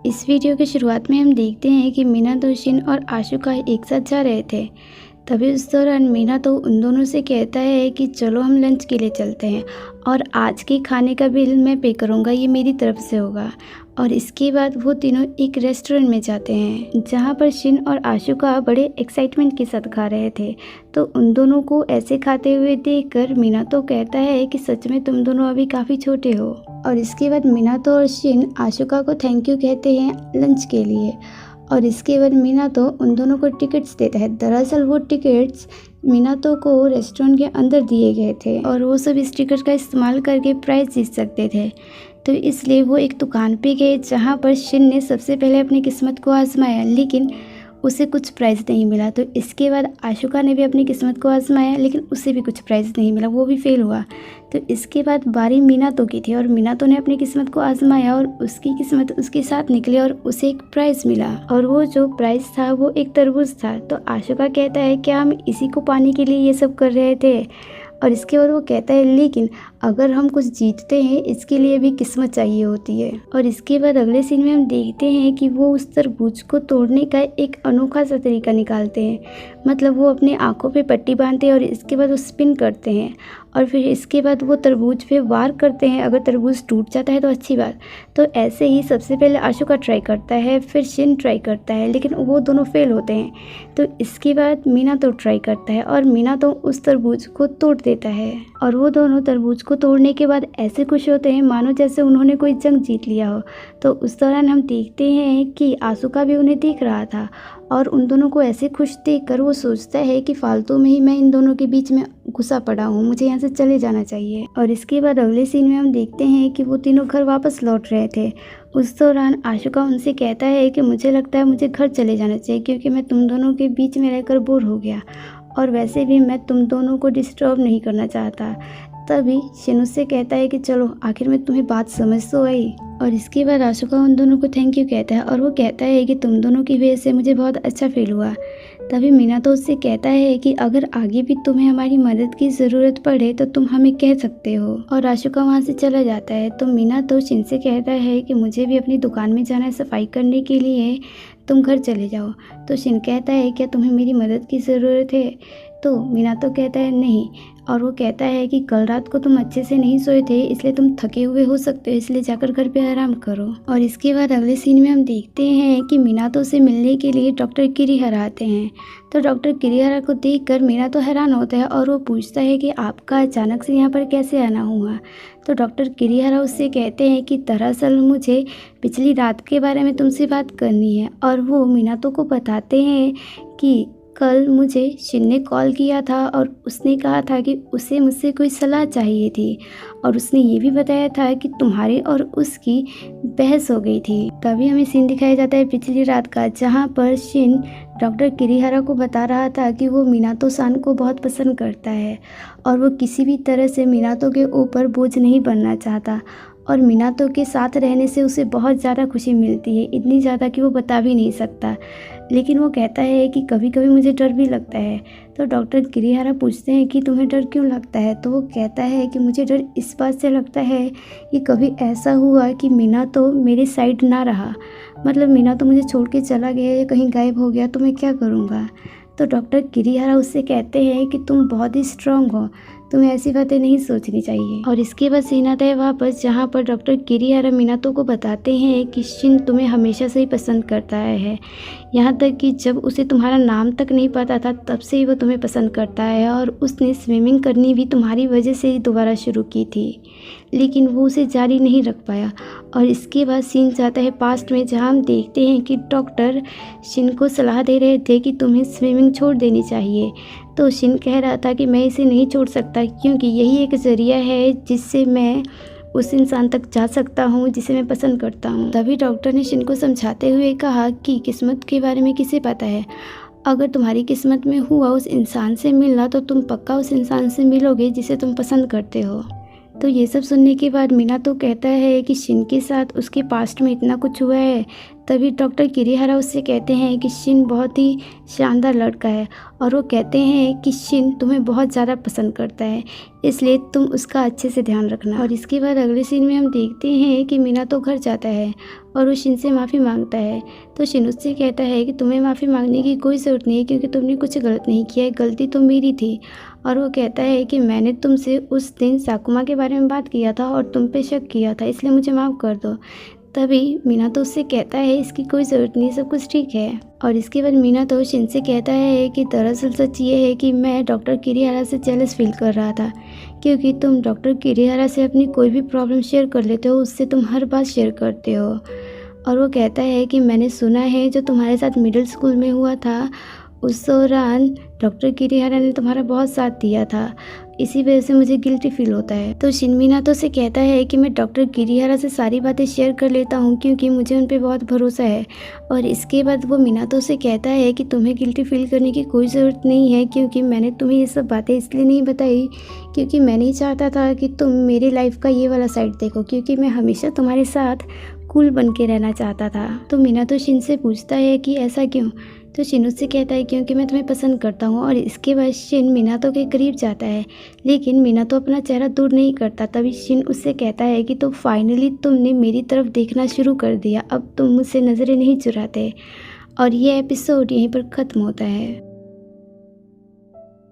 इस वीडियो की शुरुआत में हम देखते हैं कि मीना शिन और आशुका एक साथ जा रहे थे। तभी उस दौरान मीना तो उन दोनों से कहता है कि चलो हम लंच के लिए चलते हैं और आज के खाने का बिल मैं पे करूँगा, ये मेरी तरफ से होगा। और इसके बाद वो तीनों एक रेस्टोरेंट में जाते हैं जहाँ पर शिन और आशुका बड़े एक्साइटमेंट के साथ खा रहे थे। तो उन दोनों को ऐसे खाते हुए देखकर मीना तो कहता है कि सच में तुम दोनों अभी काफ़ी छोटे हो। और इसके बाद मीना तो और शिन आशुका को थैंक यू कहते हैं लंच के लिए। और इसके बाद मीना तो उन दोनों को टिकट्स देता है। दरअसल वो टिकट्स मीना तो को रेस्टोरेंट के अंदर दिए गए थे और वो सब इस टिकट का इस्तेमाल करके प्राइज़ जीत सकते थे। तो इसलिए वो एक दुकान पे गए जहाँ पर शिन ने सबसे पहले अपनी किस्मत को आजमाया, लेकिन उसे कुछ प्राइज़ नहीं मिला। तो इसके बाद आशुका ने भी अपनी किस्मत को आजमाया, लेकिन उसे भी कुछ प्राइज़ नहीं मिला, वो भी फेल हुआ। तो इसके बाद बारी मीना तो की थी और मीना तो ने अपनी किस्मत को आजमाया और उसकी किस्मत उसके साथ निकली और उसे एक प्राइज़ मिला। और वो जो प्राइज़ था वो एक तरबूज था। तो आशुका कहता है क्या हम इसी को पाने के लिए ये सब कर रहे थे? और इसके बाद वो कहता है लेकिन अगर हम कुछ जीतते हैं इसके लिए भी किस्मत चाहिए होती है। और इसके बाद अगले सीन में हम देखते हैं कि वो उस तरबूज को तोड़ने का एक अनोखा सा तरीका निकालते हैं। मतलब वो अपने आँखों पे पट्टी बांधते हैं और इसके बाद वो स्पिन करते हैं और फिर इसके बाद वो तरबूज पे वार करते हैं। अगर तरबूज टूट जाता है तो अच्छी बात। तो ऐसे ही सबसे पहले आशुका ट्राई करता है, फिर शिन ट्राई करता है, लेकिन वो दोनों फेल होते हैं। तो इसके बाद मीना तो ट्राई करता है और मीना तो उस तरबूज को तोड़ देता है। और वो दोनों तरबूज को तोड़ने के बाद ऐसे खुश होते हैं मानो जैसे उन्होंने कोई जंग जीत लिया हो। तो उस दौरान हम देखते हैं कि आशुका भी उन्हें देख रहा था और उन दोनों को ऐसे खुश देखकर वो सोचता है कि फालतू में ही मैं इन दोनों के बीच में घुसा पड़ा हूँ, मुझे यहाँ से चले जाना चाहिए। और इसके बाद अगले सीन में हम देखते हैं कि वो तीनों घर वापस लौट रहे थे। उस दौरान आशुका उनसे कहता है कि मुझे लगता है मुझे घर चले जाना चाहिए क्योंकि मैं तुम दोनों के बीच में रहकर बोर हो गया और वैसे भी मैं तुम दोनों को डिस्टर्ब नहीं करना चाहता। तभी शिन उससे कहता है कि चलो आखिर में तुम्हें बात समझ तो आई। और इसके बाद आशुका उन दोनों को थैंक यू कहता है और वो कहता है कि तुम दोनों की वजह से मुझे बहुत अच्छा फील हुआ। तभी मीना तो उससे कहता है कि अगर आगे भी तुम्हें हमारी मदद की ज़रूरत पड़े तो तुम हमें कह सकते हो। और आशुका वहाँ से चला जाता है। तो मीना तो शिन से कहता है कि मुझे भी अपनी दुकान में जाना है सफाई करने के लिए, तुम घर चले जाओ। तो शिन कहता है क्या तुम्हें मेरी मदद की ज़रूरत है? तो मीना तो कहता है नहीं। और वो कहता है कि कल रात को तुम अच्छे से नहीं सोए थे इसलिए तुम थके हुए हो सकते हो, इसलिए जाकर घर पे आराम करो। और इसके बाद अगले सीन में हम देखते हैं कि मीनातो से मिलने के लिए डॉक्टर किरीहरा आते हैं। तो डॉक्टर किरीहरा को देखकर मीना तो हैरान होता है और वो पूछता है कि आपका अचानक से यहाँ पर कैसे आना हुआ? तो डॉक्टर किरीहरा उससे कहते हैं कि दरअसल मुझे पिछली रात के बारे में तुमसे बात करनी है। और वो मीनातो को बताते हैं कि कल मुझे शिन ने कॉल किया था और उसने कहा था कि उसे मुझसे कोई सलाह चाहिए थी और उसने ये भी बताया था कि तुम्हारी और उसकी बहस हो गई थी। तभी हमें सीन दिखाया जाता है पिछली रात का, जहाँ पर शिन डॉक्टर किरीहरा को बता रहा था कि वो मीनातो सान को बहुत पसंद करता है और वो किसी भी तरह से मीनातो के ऊपर बोझ नहीं बनना चाहता और मीनातो के साथ रहने से उसे बहुत ज़्यादा खुशी मिलती है, इतनी ज़्यादा कि वो बता भी नहीं सकता। लेकिन वो कहता है कि कभी कभी मुझे डर भी लगता है। तो डॉक्टर किरीहरा पूछते हैं कि तुम्हें डर क्यों लगता है? तो वो कहता है कि मुझे डर इस बात से लगता है कि कभी ऐसा हुआ कि मीनातो मेरे साइड ना रहा, मतलब मीनातो मुझे छोड़ के चला गया या कहीं गायब हो गया तो मैं क्या करूँगा? तो डॉक्टर किरीहरा उससे कहते हैं कि तुम बहुत ही स्ट्रांग हो, तुम्हें ऐसी बातें नहीं सोचनी चाहिए। और इसके बाद सीन आता है वापस, जहाँ पर डॉक्टर किरीहरा मीनातो को बताते हैं कि शिन तुम्हें हमेशा से ही पसंद करता है, यहाँ तक कि जब उसे तुम्हारा नाम तक नहीं पता था तब से ही वो तुम्हें पसंद करता है और उसने स्विमिंग करनी भी तुम्हारी वजह से ही दोबारा शुरू की थी, लेकिन वो उसे जारी नहीं रख पाया। और इसके बाद सीन जाता है पास्ट में, जहाँ हम देखते हैं कि डॉक्टर शिन को सलाह दे रहे थे कि तुम्हें स्विमिंग छोड़ देनी चाहिए। तो शिन कह रहा था कि मैं इसे नहीं छोड़ सकता क्योंकि यही एक ज़रिया है जिससे मैं उस इंसान तक जा सकता हूँ जिसे मैं पसंद करता हूँ। तभी डॉक्टर ने शिन को समझाते हुए कहा कि किस्मत के बारे में किसे पता है, अगर तुम्हारी किस्मत में हुआ उस इंसान से मिलना तो तुम पक्का उस इंसान से मिलोगे जिसे तुम पसंद करते हो। तो ये सब सुनने के बाद मीना तो कहता है कि शिन के साथ उसके पास्ट में इतना कुछ हुआ है तभी डॉक्टर किरीहारा उससे कहते हैं कि शिन बहुत ही शानदार लड़का है और वो कहते हैं कि शिन तुम्हें बहुत ज़्यादा पसंद करता है, इसलिए तुम उसका अच्छे से ध्यान रखना। और इसके बाद अगले सीन में हम देखते हैं कि मिनातो घर जाता है और वो शिन से माफ़ी मांगता है। तो शिन उससे कहता है कि तुम्हें माफ़ी मांगने की कोई ज़रूरत नहीं है क्योंकि तुमने कुछ गलत नहीं किया है, गलती तो मेरी थी। और वो कहता है कि मैंने तुमसे उस दिन साकुमा के बारे में बात किया था और तुम पे शक किया था, इसलिए मुझे माफ़ कर दो। तभी मिनातो उससे कहता है इसकी कोई ज़रूरत नहीं, सब कुछ ठीक है। और इसके बाद मिनातो शिन से कहता है कि दरअसल सच ये है कि मैं डॉक्टर किरीहारा से जेलस फील कर रहा था क्योंकि तुम डॉक्टर किरीहारा से अपनी कोई भी प्रॉब्लम शेयर कर लेते हो, उससे तुम हर बात शेयर करते हो। और वो कहता है कि मैंने सुना है जो तुम्हारे साथ मिडिल स्कूल में हुआ था उस दौरान डॉक्टर किरीहारा ने तुम्हारा बहुत साथ दिया था, इसी वजह से मुझे गिल्टी फील होता है। तो शिन मिनातो से कहता है कि मैं डॉक्टर किरीहारा से सारी बातें शेयर कर लेता हूँ क्योंकि मुझे उन पे बहुत भरोसा है। और इसके बाद वो मिनातो से कहता है कि तुम्हें गिल्टी फील करने की कोई ज़रूरत नहीं है क्योंकि मैंने तुम्हें ये सब बातें इसलिए नहीं बताई क्योंकि मैं नहीं चाहता था कि तुम मेरी लाइफ का ये वाला साइड देखो, क्योंकि मैं हमेशा तुम्हारे साथ कूल बन के रहना चाहता था। तो मिनातो शिन से पूछता है कि ऐसा क्यों? तो शिन उससे कहता है क्योंकि मैं तुम्हें पसंद करता हूँ। और इसके बाद शिन मिनातो के करीब जाता है लेकिन मिनातो अपना चेहरा दूर नहीं करता। तभी शिन उससे कहता है कि तो फाइनली तुमने मेरी तरफ देखना शुरू कर दिया, अब तुम मुझसे नज़रें नहीं चुराते। और ये एपिसोड यहीं पर ख़त्म होता है।